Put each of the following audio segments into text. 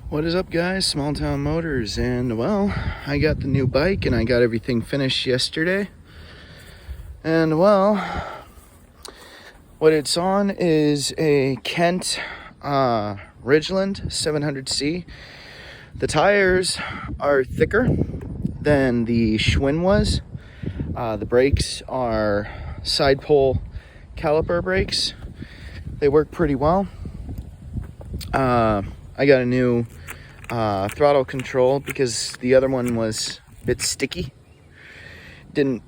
What is up, guys? Small Town Motors. And well, I got the new bike and I got everything finished yesterday. And well, what it's on is a Kent Ridgeland 700C. The tires are thicker than the Schwinn was. The brakes are side pole caliper brakes. They work pretty well. I got a new throttle control because the other one was a bit sticky. Didn't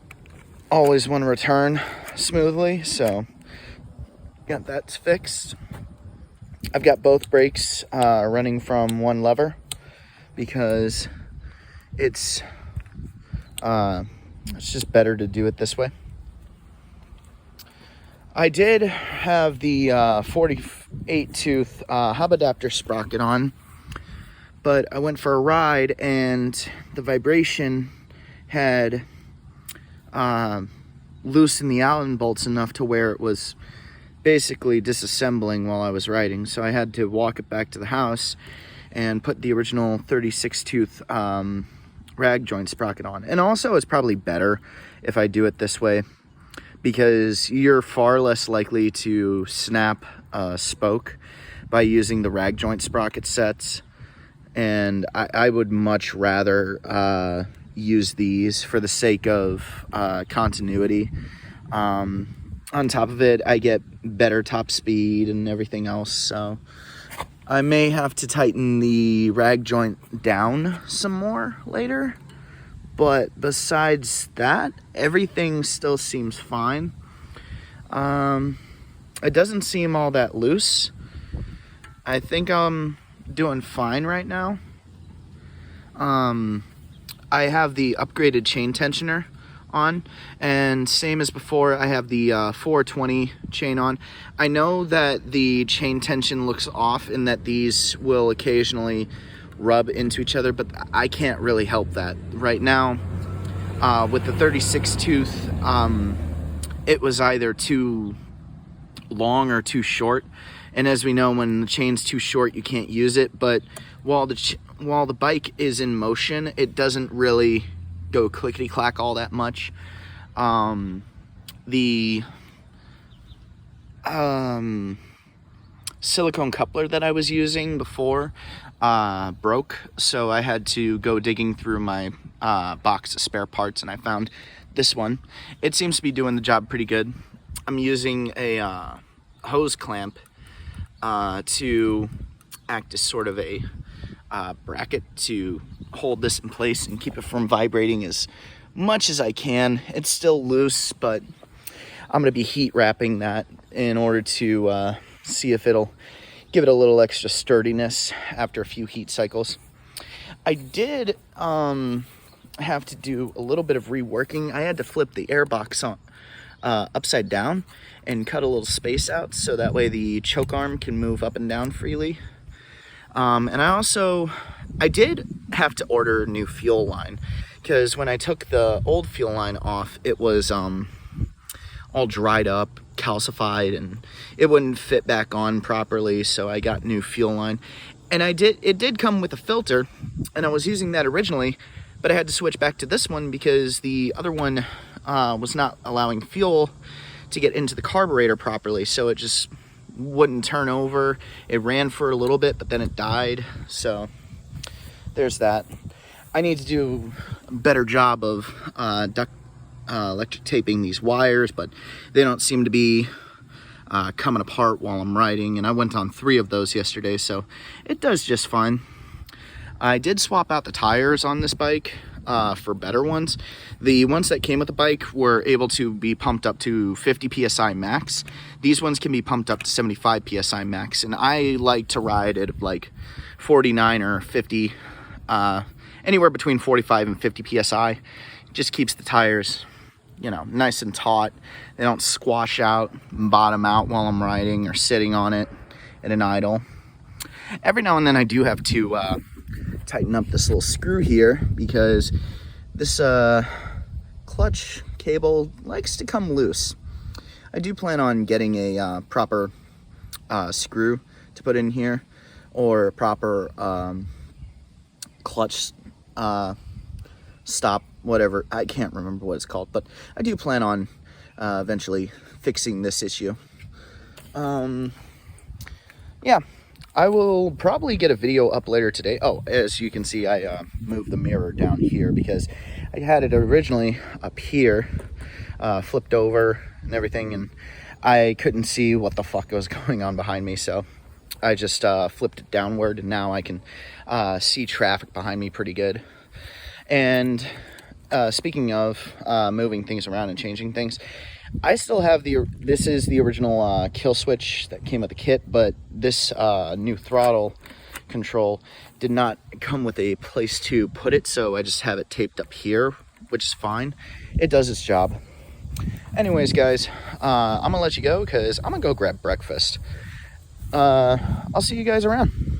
always want to return smoothly, so got that fixed. I've got both brakes running from one lever because it's just better to do it this way. I did have the 48 tooth hub adapter sprocket on, but I went for a ride and the vibration had loosened the Allen bolts enough to where it was basically disassembling while I was riding. So I had to walk it back to the house and put the original 36 tooth rag joint sprocket on. And also it's probably better if I do it this way, because you're far less likely to snap a spoke by using the rag joint sprocket sets. And I would much rather use these for the sake of continuity. On top of it, I get better top speed and everything else. So I may have to tighten the rag joint down some more later. But besides that, everything still seems fine. It doesn't seem all that loose. I think I'm doing fine right now. I have the upgraded chain tensioner on, and same as before, I have the 420 chain on. I know that the chain tension looks off and that these will occasionally rub into each other, but I can't really help that right now. With the 36 tooth, it was either too long or too short, and as we know, when the chain's too short, you can't use it. But while the bike is in motion, it doesn't really go clickety clack all that much. The silicone coupler that I was using before broke, so I had to go digging through my box of spare parts, and I found this one. It seems to be doing the job pretty good. I'm using a hose clamp to act as sort of a bracket to hold this in place and keep it from vibrating as much as I can. It's still loose, but I'm going to be heat wrapping that in order to see if it'll give it a little extra sturdiness after a few heat cycles. I did have to do a little bit of reworking. I had to flip the airbox on upside down and cut a little space out so that way the choke arm can move up and down freely. And I did have to order a new fuel line, because when I took the old fuel line off, it was all dried up, calcified, and it wouldn't fit back on properly, so I got new fuel line. And it did come with a filter, and I was using that originally, but I had to switch back to this one because the other one was not allowing fuel to get into the carburetor properly, so it just wouldn't turn over. It ran for a little bit, but then it died, so there's that. I need to do a better job of electric taping these wires, but they don't seem to be coming apart while I'm riding, and I went on 3 of those yesterday, so it does just fine. I did swap out the tires on this bike for better ones. The ones that came with the bike were able to be pumped up to 50 psi max. These ones can be pumped up to 75 psi max, and I like to ride at like 49 or 50, anywhere between 45 and 50 psi. It just keeps the tires, nice and taut. They don't squash out and bottom out while I'm riding or sitting on it at an idle. Every now and then I do have to tighten up this little screw here, because this clutch cable likes to come loose. I do plan on getting a proper screw to put in here, or proper clutch stop, whatever. I can't remember what it's called, but I do plan on eventually fixing this issue. Yeah, I will probably get a video up later today. Oh, as you can see, I moved the mirror down here because I had it originally up here, flipped over and everything, and I couldn't see what the fuck was going on behind me, so I just flipped it downward, and now I can see traffic behind me pretty good. And speaking of moving things around and changing things, I still have this is the original kill switch that came with the kit, but this new throttle control did not come with a place to put it, so I just have it taped up here, which is fine. It does its job. Anyways, guys, I'm gonna let you go because I'm gonna go grab breakfast. I'll see you guys around.